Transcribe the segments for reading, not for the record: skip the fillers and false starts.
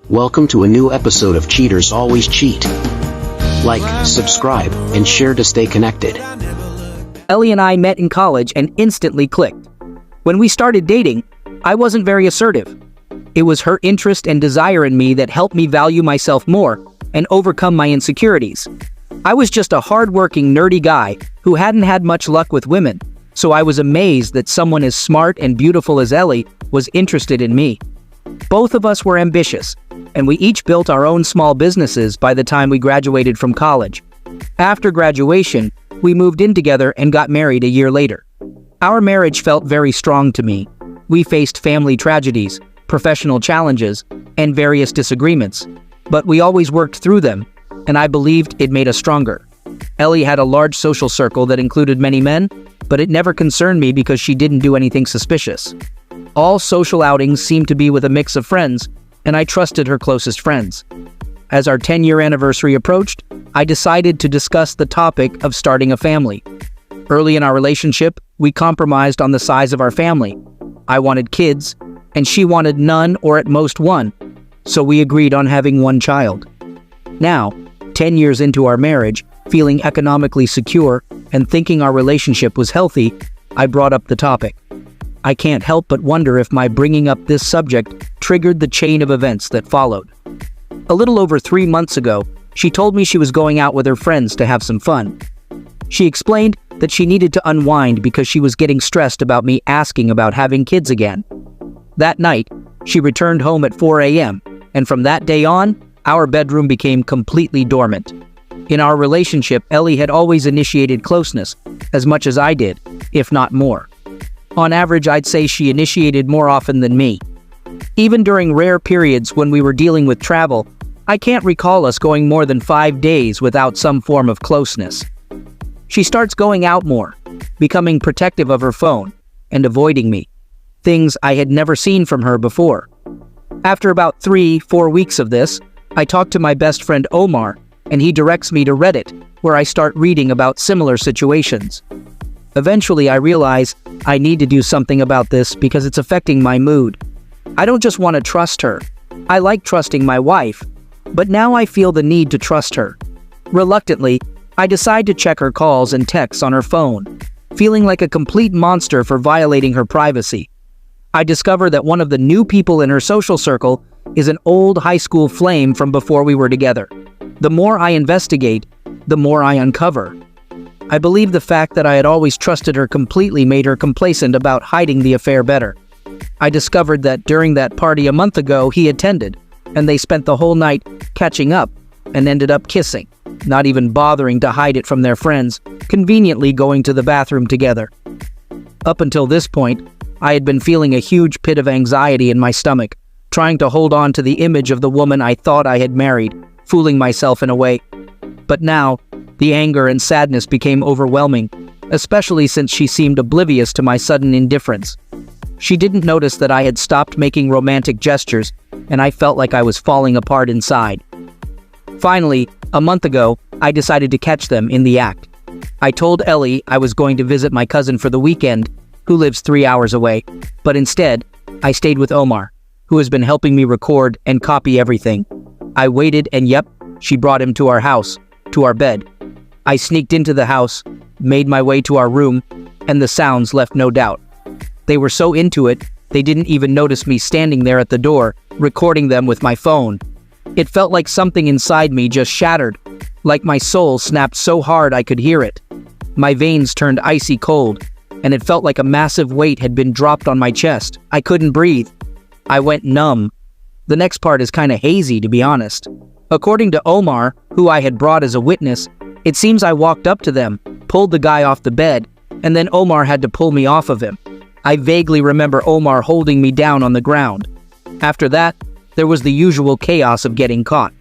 Welcome to a new episode of Cheaters Always Cheat. Like, subscribe, and share to stay connected. Ellie and I met in college and instantly clicked. When we started dating, I wasn't very assertive. It was her interest and desire in me that helped me value myself more and overcome my insecurities. I was just a hard-working, nerdy guy who hadn't had much luck with women, so I was amazed that someone as smart and beautiful as Ellie was interested in me. Both of us were ambitious, and we each built our own small businesses by the time we graduated from college. After graduation, we moved in together and got married a year later. Our marriage felt very strong to me. We faced family tragedies, professional challenges, and various disagreements, but we always worked through them, and I believed it made us stronger. Ellie had a large social circle that included many men, but it never concerned me because she didn't do anything suspicious. All social outings seemed to be with a mix of friends, and I trusted her closest friends. As our 10-year anniversary approached, I decided to discuss the topic of starting a family. Early in our relationship, we compromised on the size of our family. I wanted kids, and she wanted none or at most one, so we agreed on having one child. Now, 10 years into our marriage, feeling economically secure and thinking our relationship was healthy, I brought up the topic. I can't help but wonder if my bringing up this subject triggered the chain of events that followed. A little over 3 months ago, she told me she was going out with her friends to have some fun. She explained that she needed to unwind because she was getting stressed about me asking about having kids again. That night, she returned home at 4 a.m., and from that day on, our bedroom became completely dormant. In our relationship, Ellie had always initiated closeness, as much as I did, if not more. On average, I'd say she initiated more often than me. Even during rare periods when we were dealing with travel, I can't recall us going more than 5 days without some form of closeness. She starts going out more, becoming protective of her phone, and avoiding me, things I had never seen from her before. After about 3-4 weeks of this, I talked to my best friend Omar, and he directs me to Reddit, where I start reading about similar situations. Eventually, I realize I need to do something about this because it's affecting my mood. I don't just want to trust her. I like trusting my wife, but now I feel the need to trust her. Reluctantly, I decide to check her calls and texts on her phone, feeling like a complete monster for violating her privacy. I discover that one of the new people in her social circle is an old high school flame from before we were together. The more I investigate, the more I uncover. I believe the fact that I had always trusted her completely made her complacent about hiding the affair better. I discovered that during that party a month ago he attended, and they spent the whole night catching up and ended up kissing, not even bothering to hide it from their friends, conveniently going to the bathroom together. Up until this point, I had been feeling a huge pit of anxiety in my stomach, trying to hold on to the image of the woman I thought I had married, fooling myself in a way. But now, the anger and sadness became overwhelming, especially since she seemed oblivious to my sudden indifference. She didn't notice that I had stopped making romantic gestures, and I felt like I was falling apart inside. Finally, a month ago, I decided to catch them in the act. I told Ellie I was going to visit my cousin for the weekend, who lives 3 hours away, but instead, I stayed with Omar, who has been helping me record and copy everything. I waited and yep, she brought him to our house, to our bed. I sneaked into the house, made my way to our room, and the sounds left no doubt. They were so into it, they didn't even notice me standing there at the door, recording them with my phone. It felt like something inside me just shattered, like my soul snapped so hard I could hear it. My veins turned icy cold, and it felt like a massive weight had been dropped on my chest. I couldn't breathe. I went numb. The next part is kinda hazy, to be honest. According to Omar, who I had brought as a witness, it seems I walked up to them, pulled the guy off the bed, and then Omar had to pull me off of him. I vaguely remember Omar holding me down on the ground. After that, there was the usual chaos of getting caught.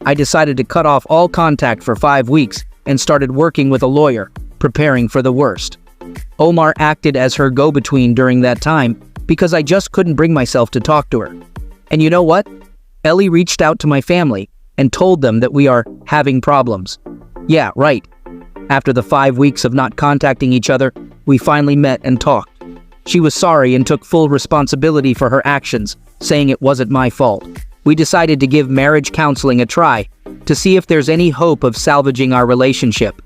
I decided to cut off all contact for 5 weeks and started working with a lawyer, preparing for the worst. Omar acted as her go-between during that time because I just couldn't bring myself to talk to her. And you know what? Ellie reached out to my family and told them that we are having problems. Yeah, right. After the 5 weeks of not contacting each other, we finally met and talked. She was sorry and took full responsibility for her actions, saying it wasn't my fault. we decided to give marriage counseling a try to see if there's any hope of salvaging our relationship.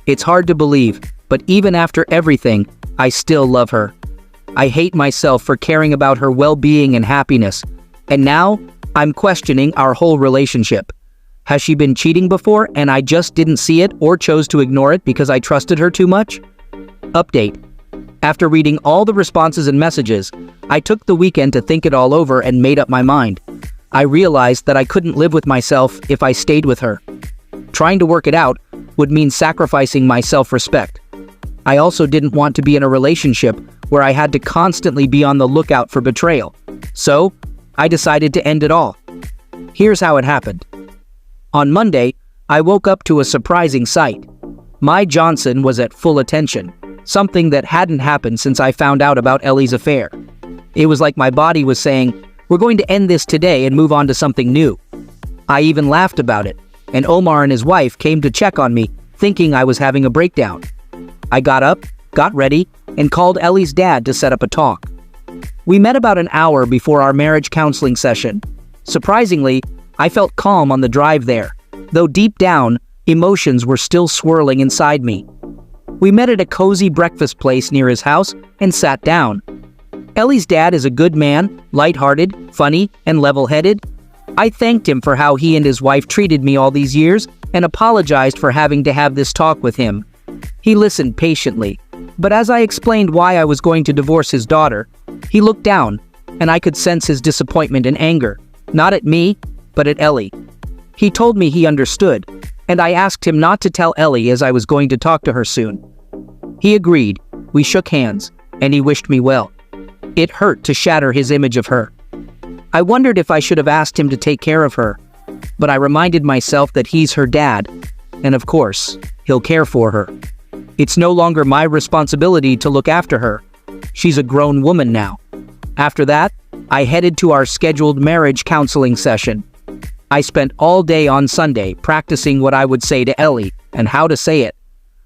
It's hard to believe, but even after everything, I still love her. I hate myself for caring about her well-being and happiness, and now I'm questioning our whole relationship. Has she been cheating before and I just didn't see it or chose to ignore it because I trusted her too much? Update. After reading all the responses and messages, I took the weekend to think it all over and made up my mind. I realized that I couldn't live with myself if I stayed with her. Trying to work it out would mean sacrificing my self-respect. I also didn't want to be in a relationship where I had to constantly be on the lookout for betrayal. So, I decided to end it all. Here's how it happened. On Monday, I woke up to a surprising sight. My Johnson was at full attention, something that hadn't happened since I found out about Ellie's affair. It was like my body was saying, "We're going to end this today and move on to something new." I even laughed about it, and Omar and his wife came to check on me, thinking I was having a breakdown. I got up, got ready, and called Ellie's dad to set up a talk. We met about an hour before our marriage counseling session. Surprisingly, I felt calm on the drive there, though deep down, emotions were still swirling inside me. We met at a cozy breakfast place near his house and sat down. Ellie's dad is a good man, lighthearted, funny, and level-headed. I thanked him for how he and his wife treated me all these years and apologized for having to have this talk with him. He listened patiently, but as I explained why I was going to divorce his daughter, he looked down, and I could sense his disappointment and anger, not at me, but at Ellie. He told me he understood, and I asked him not to tell Ellie as I was going to talk to her soon. He agreed, we shook hands, and he wished me well. It hurt to shatter his image of her. I wondered if I should have asked him to take care of her, but I reminded myself that he's her dad, and of course, he'll care for her. It's no longer my responsibility to look after her. She's a grown woman now. After that, I headed to our scheduled marriage counseling session. I spent all day on Sunday practicing what I would say to Ellie and how to say it.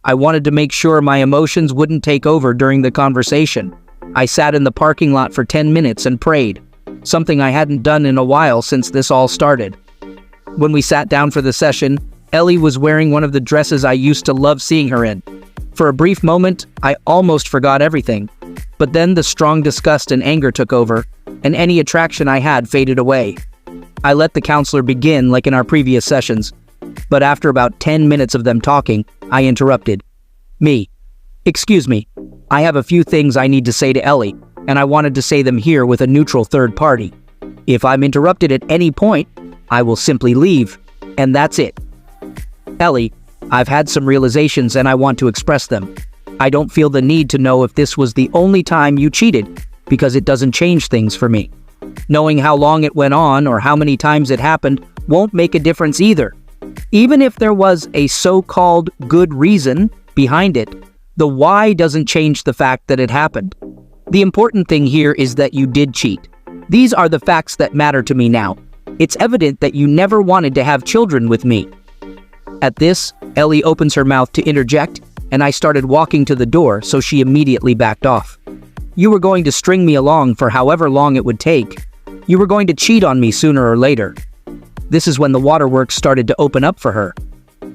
I wanted to make sure my emotions wouldn't take over during the conversation. I sat in the parking lot for 10 minutes and prayed, something I hadn't done in a while since this all started. When we sat down for the session, Ellie was wearing one of the dresses I used to love seeing her in. For a brief moment, I almost forgot everything. But then the strong disgust and anger took over, and any attraction I had faded away. I let the counselor begin like in our previous sessions, but after about 10 minutes of them talking, I interrupted. Excuse me, I have a few things I need to say to Ellie, and I wanted to say them here with a neutral third party. If I'm interrupted at any point, I will simply leave, and that's it. Ellie, I've had some realizations and I want to express them. I don't feel the need to know if this was the only time you cheated, because it doesn't change things for me. Knowing how long it went on or how many times it happened won't make a difference either. Even if there was a so-called good reason behind it, the why doesn't change the fact that it happened. The important thing here is that you did cheat. These are the facts that matter to me now. It's evident that you never wanted to have children with me. At this, Ellie opens her mouth to interject, and I started walking to the door, so she immediately backed off. You were going to string me along for however long it would take. You were going to cheat on me sooner or later. This is when the waterworks started to open up for her.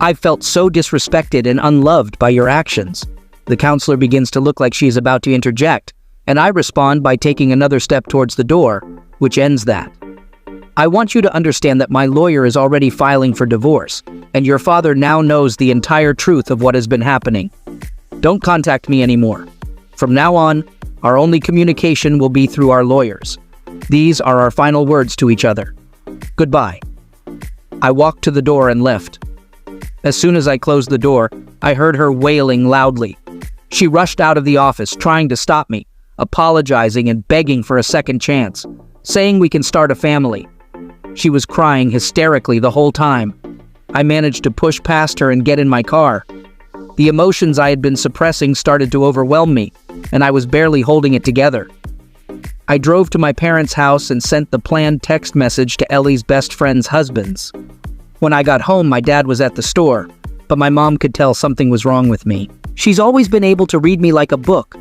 I felt so disrespected and unloved by your actions. The counselor begins to look like she is about to interject, and I respond by taking another step towards the door, which ends that. I want you to understand that my lawyer is already filing for divorce, and your father now knows the entire truth of what has been happening. Don't contact me anymore. From now on, our only communication will be through our lawyers. These are our final words to each other. Goodbye. I walked to the door and left. As soon as I closed the door, I heard her wailing loudly. She rushed out of the office, trying to stop me, apologizing and begging for a second chance, saying we can start a family. She was crying hysterically the whole time. I managed to push past her and get in my car. The emotions I had been suppressing started to overwhelm me, and I was barely holding it together. I drove to my parents' house and sent the planned text message to Ellie's best friend's husbands. When I got home, my dad was at the store, but my mom could tell something was wrong with me. She's always been able to read me like a book.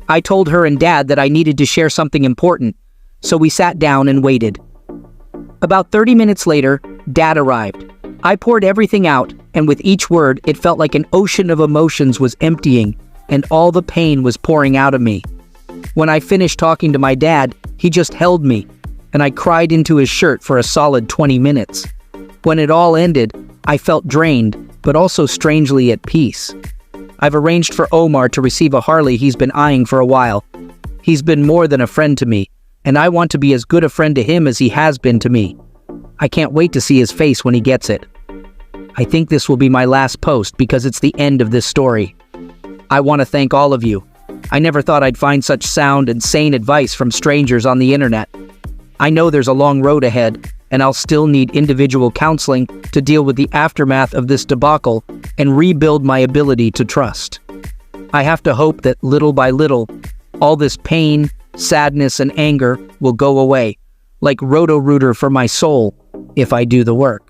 I told her and Dad that I needed to share something important, so we sat down and waited. About 30 minutes later, Dad arrived. I poured everything out, and with each word, it felt like an ocean of emotions was emptying, and all the pain was pouring out of me. When I finished talking to my dad, he just held me, and I cried into his shirt for a solid 20 minutes. When it all ended, I felt drained, but also strangely at peace. I've arranged for Omar to receive a Harley he's been eyeing for a while. He's been more than a friend to me, and I want to be as good a friend to him as he has been to me. I can't wait to see his face when he gets it. I think this will be my last post because it's the end of this story. I want to thank all of you. I never thought I'd find such sound and sane advice from strangers on the internet. I know there's a long road ahead, and I'll still need individual counseling to deal with the aftermath of this debacle and rebuild my ability to trust. I have to hope that little by little, all this pain, sadness, and anger will go away, like Roto-Rooter for my soul, if I do the work.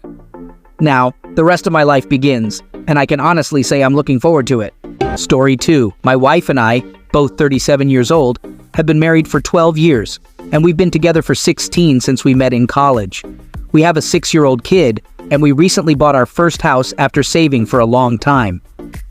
Now, the rest of my life begins, and I can honestly say I'm looking forward to it. Story 2. My wife and I, both 37 years old, have been married for 12 years, and we've been together for 16 since we met in college. We have a 6-year-old kid, and we recently bought our first house after saving for a long time.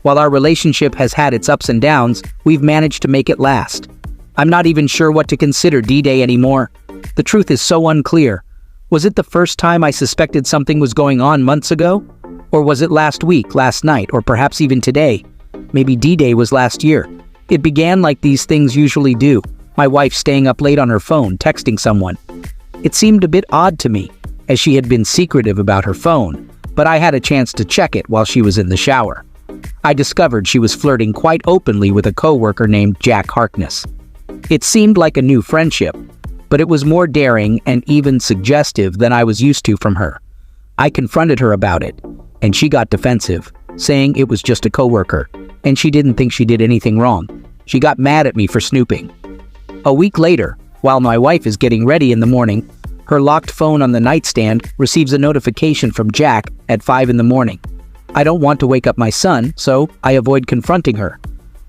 While our relationship has had its ups and downs, we've managed to make it last. I'm not even sure what to consider D-Day anymore. The truth is so unclear. Was it the first time I suspected something was going on months ago? Or was it last week, last night, or perhaps even today? Maybe D-Day was last year. It began like these things usually do. My wife staying up late on her phone, texting someone. It seemed a bit odd to me, as she had been secretive about her phone, but I had a chance to check it while she was in the shower. I discovered she was flirting quite openly with a coworker named Jack Harkness. It seemed like a new friendship, but it was more daring and even suggestive than I was used to from her. I confronted her about it, and she got defensive, saying it was just a coworker, and she didn't think she did anything wrong. She got mad at me for snooping. A week later, while my wife is getting ready in the morning, her locked phone on the nightstand receives a notification from Jack at 5 in the morning. I don't want to wake up my son, so I avoid confronting her.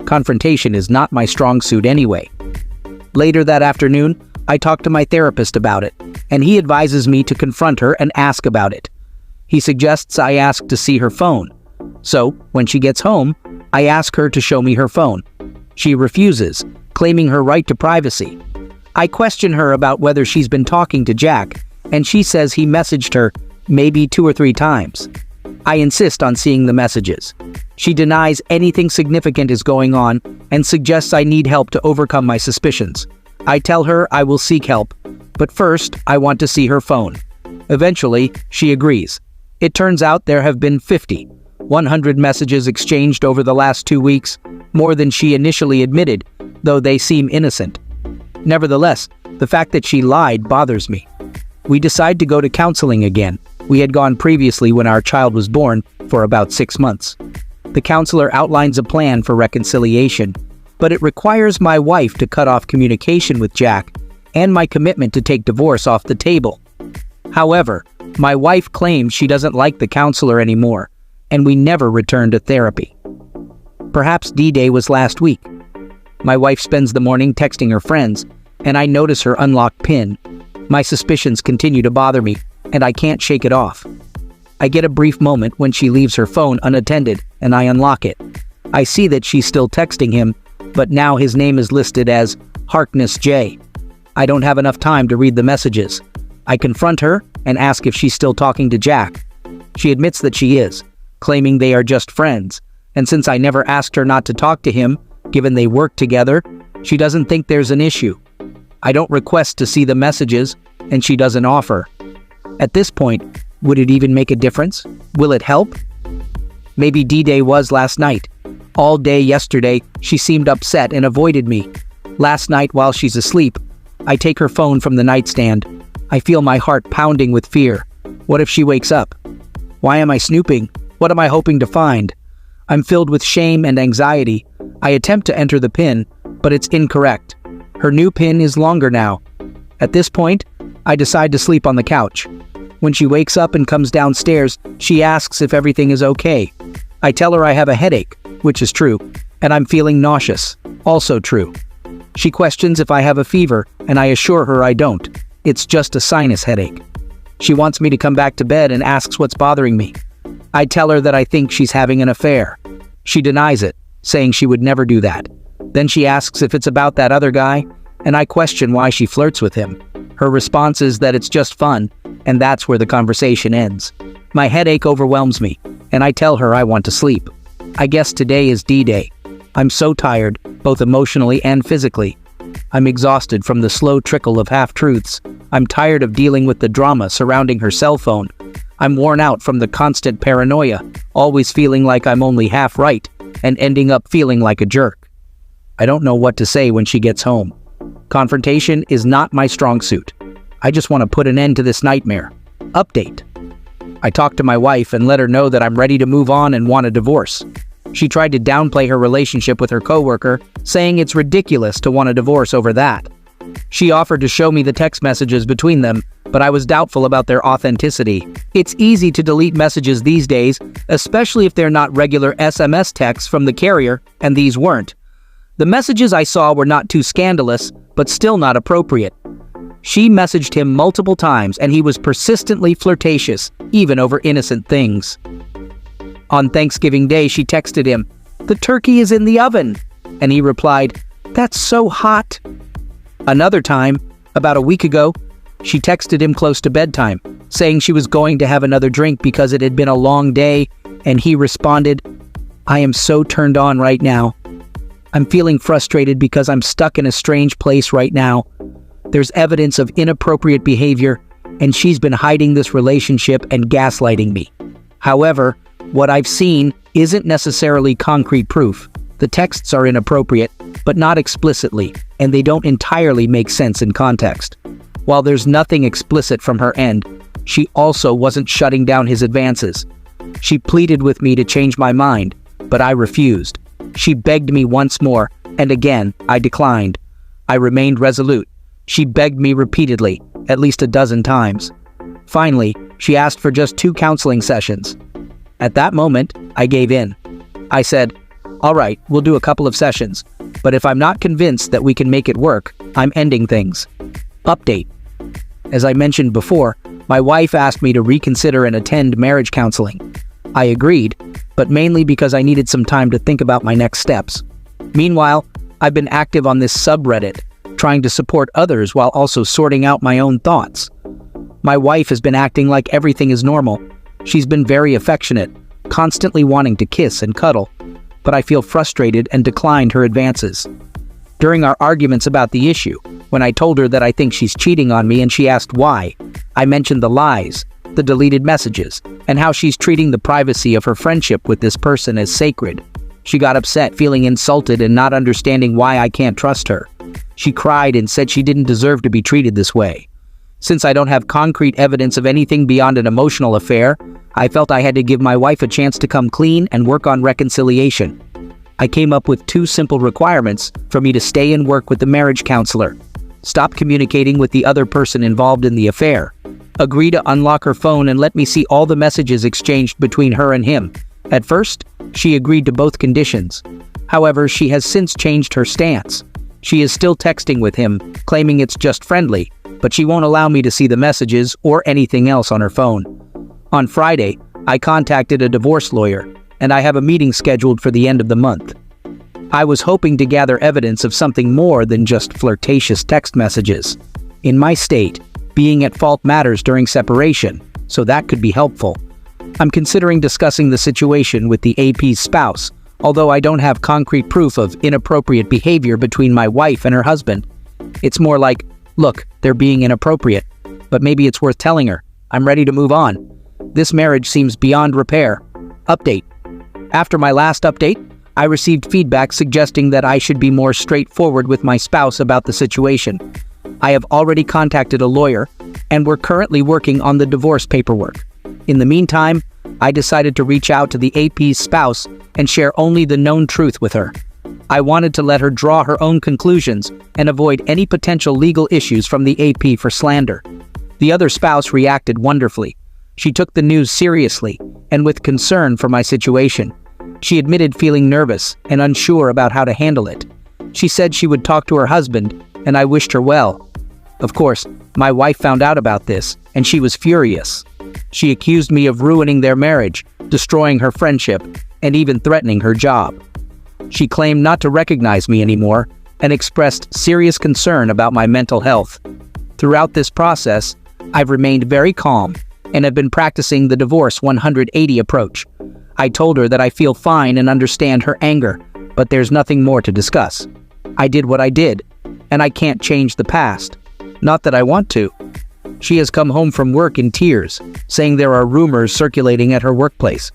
Confrontation is not my strong suit anyway. Later that afternoon, I talk to my therapist about it, and he advises me to confront her and ask about it. He suggests I ask to see her phone. So, when she gets home, I ask her to show me her phone. She refuses, claiming her right to privacy. I question her about whether she's been talking to Jack, and she says he messaged her maybe 2 or 3 times. I insist on seeing the messages. She denies anything significant is going on and suggests I need help to overcome my suspicions. I tell her I will seek help, but first I want to see her phone. Eventually, she agrees. It turns out there have been 100 messages exchanged over the last 2 weeks, more than she initially admitted, though they seem innocent. Nevertheless, the fact that she lied bothers me. We decide to go to counseling again. We had gone previously when our child was born for about 6 months. The counselor outlines a plan for reconciliation, but it requires my wife to cut off communication with Jack and my commitment to take divorce off the table. However, my wife claims she doesn't like the counselor anymore, and we never return to therapy. Perhaps D-Day was last week. My wife spends the morning texting her friends, and I notice her unlocked PIN. My suspicions continue to bother me, and I can't shake it off. I get a brief moment when she leaves her phone unattended, and I unlock it. I see that she's still texting him, but now his name is listed as Harkness J. I don't have enough time to read the messages. I confront her and ask if she's still talking to Jack. She admits that she is, claiming they are just friends, and since I never asked her not to talk to him, given they work together, she doesn't think there's an issue. I don't request to see the messages, and she doesn't offer. At this point, would it even make a difference? Will it help? Maybe D-Day was last night. All day yesterday, she seemed upset and avoided me. Last night, while she's asleep, I take her phone from the nightstand. I feel my heart pounding with fear. What if she wakes up? Why am I snooping? What am I hoping to find? I'm filled with shame and anxiety. I attempt to enter the PIN, but it's incorrect. Her new PIN is longer now. At this point, I decide to sleep on the couch. When she wakes up and comes downstairs, she asks if everything is okay. I tell her I have a headache, which is true, and I'm feeling nauseous, also true. She questions if I have a fever, and I assure her I don't. It's just a sinus headache. She wants me to come back to bed and asks what's bothering me. I tell her that I think she's having an affair. She denies it, saying she would never do that. Then she asks if it's about that other guy, and I question why she flirts with him. Her response is that it's just fun, and that's where the conversation ends. My headache overwhelms me, and I tell her I want to sleep. I guess today is D-Day. I'm so tired, both emotionally and physically. I'm exhausted from the slow trickle of half-truths. I'm tired of dealing with the drama surrounding her cell phone. I'm worn out from the constant paranoia, always feeling like I'm only half right, and ending up feeling like a jerk. I don't know what to say when she gets home. Confrontation is not my strong suit. I just want to put an end to this nightmare. Update. I talked to my wife and let her know that I'm ready to move on and want a divorce. She tried to downplay her relationship with her coworker, saying it's ridiculous to want a divorce over that. She offered to show me the text messages between them, but I was doubtful about their authenticity. It's easy to delete messages these days, especially if they're not regular SMS texts from the carrier, and these weren't. The messages I saw were not too scandalous, but still not appropriate. She messaged him multiple times and he was persistently flirtatious, even over innocent things. On Thanksgiving Day, she texted him, "The turkey is in the oven," and he replied, "That's so hot." Another time, about a week ago, she texted him close to bedtime, saying she was going to have another drink because it had been a long day, and he responded, "I am so turned on right now. I'm feeling frustrated because I'm stuck in a strange place right now. There's evidence of inappropriate behavior, and she's been hiding this relationship and gaslighting me. However, what I've seen isn't necessarily concrete proof. The texts are inappropriate, but not explicitly, and they don't entirely make sense in context. While there's nothing explicit from her end, she also wasn't shutting down his advances. She pleaded with me to change my mind, but I refused. She begged me once more, and again, I declined. I remained resolute. She begged me repeatedly, at least a dozen times. Finally, she asked for just 2 counseling sessions. At that moment, I gave in. I said, "All right, we'll do a couple of sessions, but if I'm not convinced that we can make it work, I'm ending things." Update. As I mentioned before, my wife asked me to reconsider and attend marriage counseling. I agreed, but mainly because I needed some time to think about my next steps. Meanwhile, I've been active on this subreddit, trying to support others while also sorting out my own thoughts. My wife has been acting like everything is normal. She's been very affectionate, constantly wanting to kiss and cuddle, but I feel frustrated and declined her advances. During our arguments about the issue, when I told her that I think she's cheating on me and she asked why, I mentioned the lies, the deleted messages, and how she's treating the privacy of her friendship with this person as sacred. She got upset, feeling insulted and not understanding why I can't trust her. She cried and said she didn't deserve to be treated this way. Since I don't have concrete evidence of anything beyond an emotional affair, I felt I had to give my wife a chance to come clean and work on reconciliation. I came up with 2 simple requirements for me to stay and work with the marriage counselor. Stop communicating with the other person involved in the affair. Agree to unlock her phone and let me see all the messages exchanged between her and him. At first, she agreed to both conditions. However, she has since changed her stance. She is still texting with him, claiming it's just friendly, but she won't allow me to see the messages or anything else on her phone. On Friday, I contacted a divorce lawyer, and I have a meeting scheduled for the end of the month. I was hoping to gather evidence of something more than just flirtatious text messages. In my state, being at fault matters during separation, so that could be helpful. I'm considering discussing the situation with the AP's spouse, although I don't have concrete proof of inappropriate behavior between my wife and her husband. It's more like, look, they're being inappropriate, but maybe it's worth telling her. I'm ready to move on. This marriage seems beyond repair. Update. After my last update, I received feedback suggesting that I should be more straightforward with my spouse about the situation. I have already contacted a lawyer, and we're currently working on the divorce paperwork. In the meantime, I decided to reach out to the AP's spouse and share only the known truth with her. I wanted to let her draw her own conclusions and avoid any potential legal issues from the AP for slander. The other spouse reacted wonderfully. She took the news seriously and with concern for my situation. She admitted feeling nervous and unsure about how to handle it. She said she would talk to her husband, and I wished her well. Of course, my wife found out about this, and she was furious. She accused me of ruining their marriage, destroying her friendship, and even threatening her job. She claimed not to recognize me anymore and expressed serious concern about my mental health. Throughout this process, I've remained very calm and have been practicing the Divorce 180 approach. I told her that I feel fine and understand her anger, but there's nothing more to discuss. I did what I did, and I can't change the past. Not that I want to. She has come home from work in tears, saying there are rumors circulating at her workplace.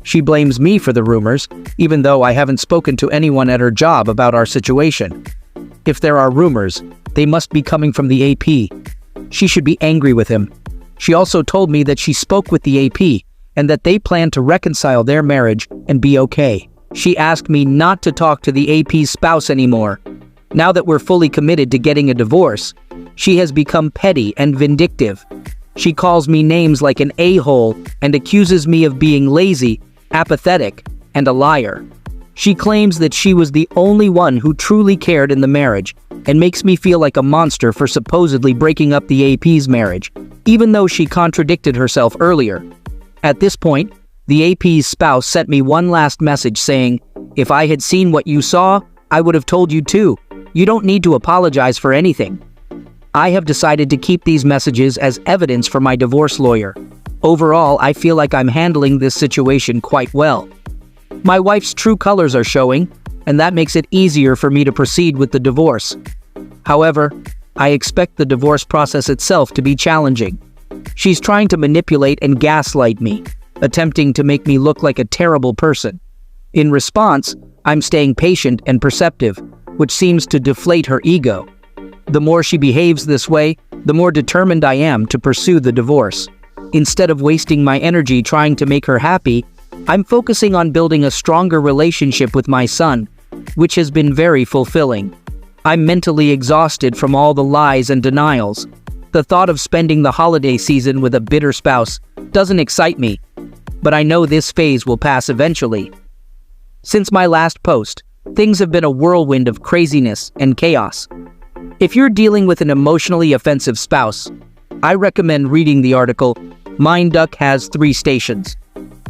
She blames me for the rumors, even though I haven't spoken to anyone at her job about our situation. If there are rumors, they must be coming from the AP. She should be angry with him. She also told me that she spoke with the AP and that they plan to reconcile their marriage and be okay. She asked me not to talk to the AP's spouse anymore. Now that we're fully committed to getting a divorce, she has become petty and vindictive. She calls me names like an a-hole and accuses me of being lazy, apathetic, and a liar. She claims that she was the only one who truly cared in the marriage and makes me feel like a monster for supposedly breaking up the AP's marriage, even though she contradicted herself earlier. At this point, the AP's spouse sent me one last message saying, "If I had seen what you saw, I would have told you too. You don't need to apologize for anything." I have decided to keep these messages as evidence for my divorce lawyer. Overall, I feel like I'm handling this situation quite well. My wife's true colors are showing, and that makes it easier for me to proceed with the divorce. However, I expect the divorce process itself to be challenging. She's trying to manipulate and gaslight me, attempting to make me look like a terrible person. In response, I'm staying patient and perceptive, which seems to deflate her ego. The more she behaves this way, the more determined I am to pursue the divorce. Instead of wasting my energy trying to make her happy, I'm focusing on building a stronger relationship with my son, which has been very fulfilling. I'm mentally exhausted from all the lies and denials. The thought of spending the holiday season with a bitter spouse doesn't excite me, but I know this phase will pass eventually. Since my last post, things have been a whirlwind of craziness and chaos. If you're dealing with an emotionally offensive spouse, I recommend reading the article, "Mind Duck Has 3 Stations."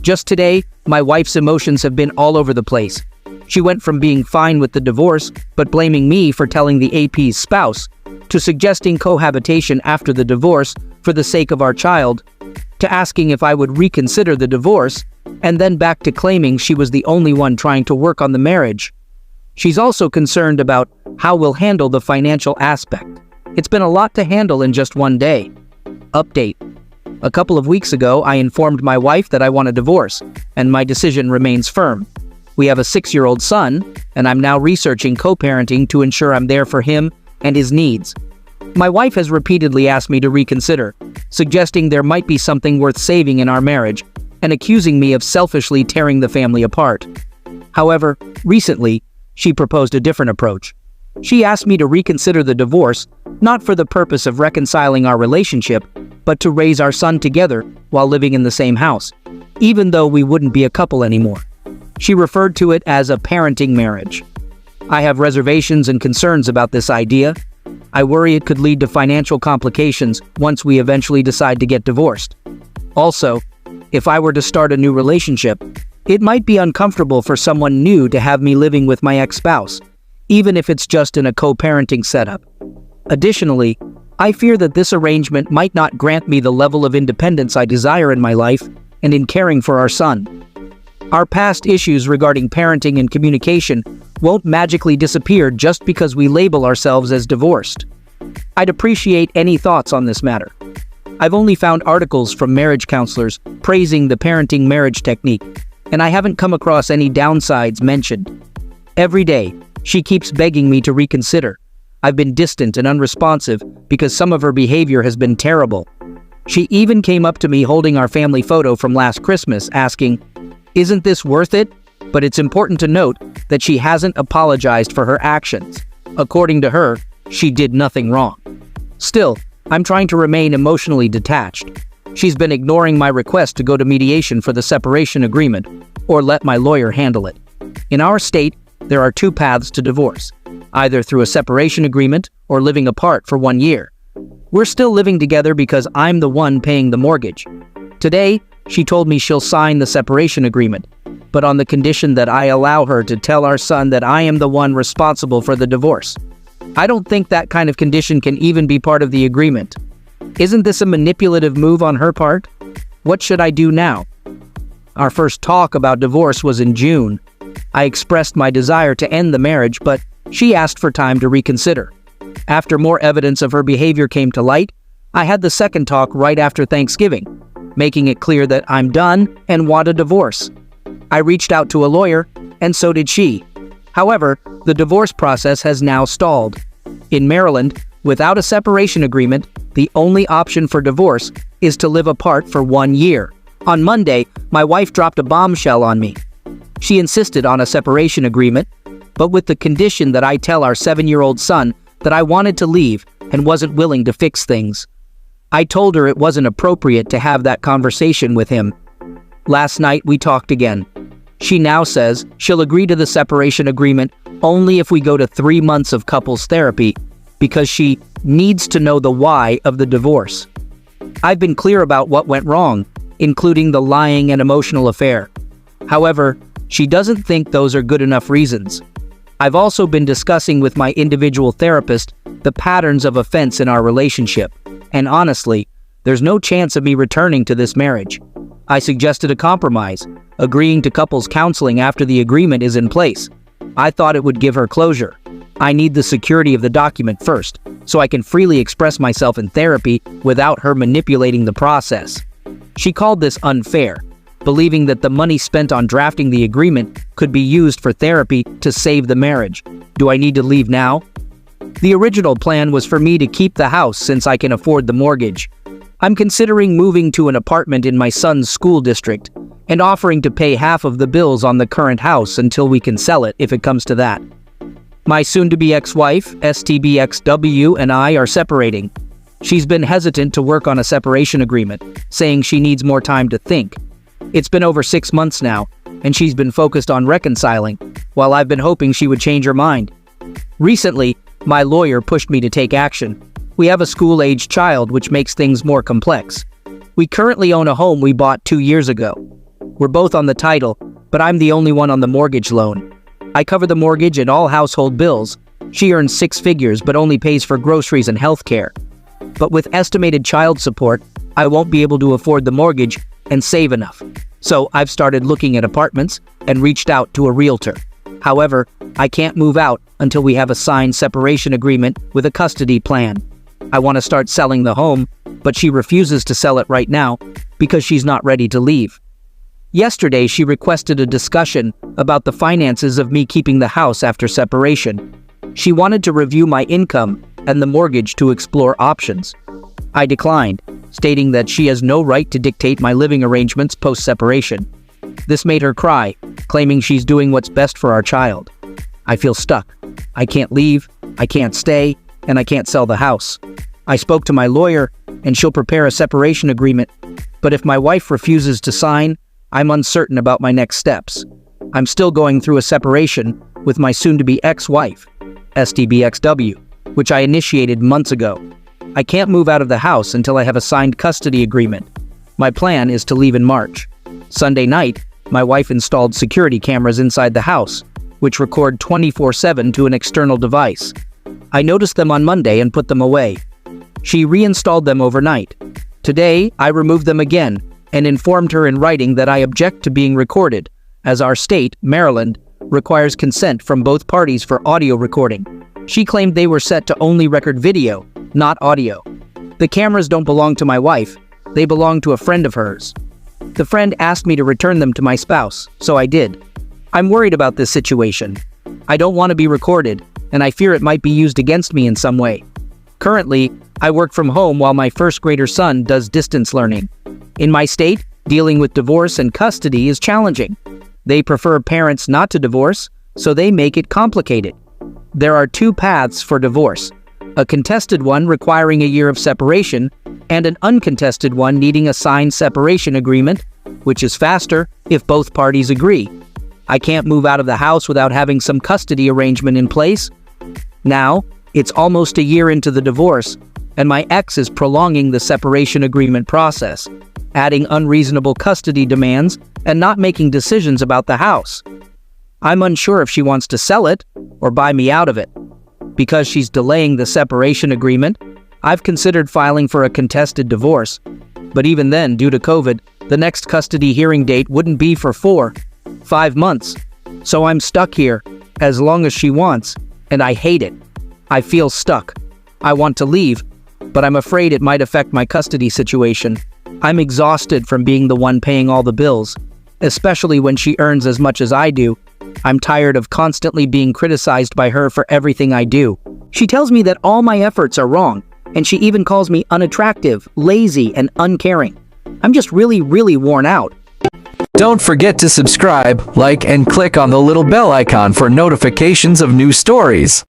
Just today, my wife's emotions have been all over the place. She went from being fine with the divorce, but blaming me for telling the AP's spouse, to suggesting cohabitation after the divorce for the sake of our child, to asking if I would reconsider the divorce, and then back to claiming she was the only one trying to work on the marriage. She's also concerned about how we'll handle the financial aspect. It's been a lot to handle in just one day. Update. A couple of weeks ago, I informed my wife that I want a divorce, and my decision remains firm. We have a 6-year-old son, and I'm now researching co-parenting to ensure I'm there for him and his needs. My wife has repeatedly asked me to reconsider, suggesting there might be something worth saving in our marriage, and accusing me of selfishly tearing the family apart. However, recently, she proposed a different approach. She asked me to reconsider the divorce, not for the purpose of reconciling our relationship, but to raise our son together while living in the same house, even though we wouldn't be a couple anymore. She referred to it as a parenting marriage. I have reservations and concerns about this idea. I worry it could lead to financial complications once we eventually decide to get divorced. Also, if I were to start a new relationship, it might be uncomfortable for someone new to have me living with my ex-spouse, even if it's just in a co-parenting setup. Additionally, I fear that this arrangement might not grant me the level of independence I desire in my life and in caring for our son. Our past issues regarding parenting and communication won't magically disappear just because we label ourselves as divorced. I'd appreciate any thoughts on this matter. I've only found articles from marriage counselors praising the parenting marriage technique, and I haven't come across any downsides mentioned. Every day, she keeps begging me to reconsider. I've been distant and unresponsive because some of her behavior has been terrible. She even came up to me holding our family photo from last Christmas, asking, "Isn't this worth it?" But it's important to note that she hasn't apologized for her actions. According to her, she did nothing wrong. Still, I'm trying to remain emotionally detached. She's been ignoring my request to go to mediation for the separation agreement, or let my lawyer handle it. In our state, there are 2 paths to divorce, either through a separation agreement or living apart for 1 year. We're still living together because I'm the one paying the mortgage. Today, she told me she'll sign the separation agreement, but on the condition that I allow her to tell our son that I am the one responsible for the divorce. I don't think that kind of condition can even be part of the agreement. Isn't this a manipulative move on her part? What should I do now? Our first talk about divorce was in June. I expressed my desire to end the marriage, but she asked for time to reconsider. After more evidence of her behavior came to light, I had the second talk right after Thanksgiving, making it clear that I'm done and want a divorce. I reached out to a lawyer, and so did she. However, the divorce process has now stalled. In Maryland, without a separation agreement, the only option for divorce is to live apart for 1 year. On Monday, my wife dropped a bombshell on me. She insisted on a separation agreement, but with the condition that I tell our 7-year-old son that I wanted to leave and wasn't willing to fix things. I told her it wasn't appropriate to have that conversation with him. Last night we talked again. She now says she'll agree to the separation agreement only if we go to 3 months of couples therapy because she needs to know the why of the divorce. I've been clear about what went wrong, including the lying and emotional affair. However, she doesn't think those are good enough reasons. I've also been discussing with my individual therapist the patterns of offense in our relationship, and honestly, there's no chance of me returning to this marriage. I suggested a compromise, agreeing to couples counseling after the agreement is in place. I thought it would give her closure. I need the security of the document first, so I can freely express myself in therapy without her manipulating the process. She called this unfair, believing that the money spent on drafting the agreement could be used for therapy to save the marriage. Do I need to leave now? The original plan was for me to keep the house since I can afford the mortgage. I'm considering moving to an apartment in my son's school district and offering to pay half of the bills on the current house until we can sell it if it comes to that. My soon-to-be ex-wife, STBXW, and I are separating. She's been hesitant to work on a separation agreement, saying she needs more time to think. It's been over 6 months now, and she's been focused on reconciling, while I've been hoping she would change her mind. Recently, my lawyer pushed me to take action. We have a school-aged child, which makes things more complex. We currently own a home we bought 2 years ago. We're both on the title, but I'm the only one on the mortgage loan. I cover the mortgage and all household bills. She earns 6 figures but only pays for groceries and health care. But with estimated child support, I won't be able to afford the mortgage and save enough. So I've started looking at apartments and reached out to a realtor. However, I can't move out until we have a signed separation agreement with a custody plan. I want to start selling the home, but she refuses to sell it right now because she's not ready to leave. Yesterday, she requested a discussion about the finances of me keeping the house after separation. She wanted to review my income and the mortgage to explore options. I declined, stating that she has no right to dictate my living arrangements post-separation. This made her cry, claiming she's doing what's best for our child. I feel stuck. I can't leave, I can't stay, and I can't sell the house. I spoke to my lawyer, and she'll prepare a separation agreement, but if my wife refuses to sign, I'm uncertain about my next steps. I'm still going through a separation with my soon-to-be ex-wife, STBXW, which I initiated months ago. I can't move out of the house until I have a signed custody agreement. My plan is to leave in March. Sunday night, my wife installed security cameras inside the house, which record 24/7 to an external device. I noticed them on Monday and put them away. She reinstalled them overnight. Today, I removed them again and informed her in writing that I object to being recorded, as our state, Maryland, requires consent from both parties for audio recording. She claimed they were set to only record video, not audio. The cameras don't belong to my wife, they belong to a friend of hers. The friend asked me to return them to my spouse, so I did. I'm worried about this situation. I don't want to be recorded, and I fear it might be used against me in some way. Currently, I work from home while my first grader son does distance learning. In my state, dealing with divorce and custody is challenging. They prefer parents not to divorce, so they make it complicated. There are 2 paths for divorce: a contested one requiring a year of separation, and an uncontested one needing a signed separation agreement, which is faster if both parties agree. I can't move out of the house without having some custody arrangement in place. Now, it's almost a year into the divorce, and my ex is prolonging the separation agreement process, adding unreasonable custody demands and not making decisions about the house. I'm unsure if she wants to sell it or buy me out of it. Because she's delaying the separation agreement, I've considered filing for a contested divorce, but even then, due to COVID, the next custody hearing date wouldn't be for 4-5 months. So I'm stuck here, as long as she wants, and I hate it. I feel stuck. I want to leave, but I'm afraid it might affect my custody situation. I'm exhausted from being the one paying all the bills, especially when she earns as much as I do. I'm tired of constantly being criticized by her for everything I do. She tells me that all my efforts are wrong, and she even calls me unattractive, lazy, and uncaring. I'm just really worn out. Don't forget to subscribe, like, and click on the little bell icon for notifications of new stories.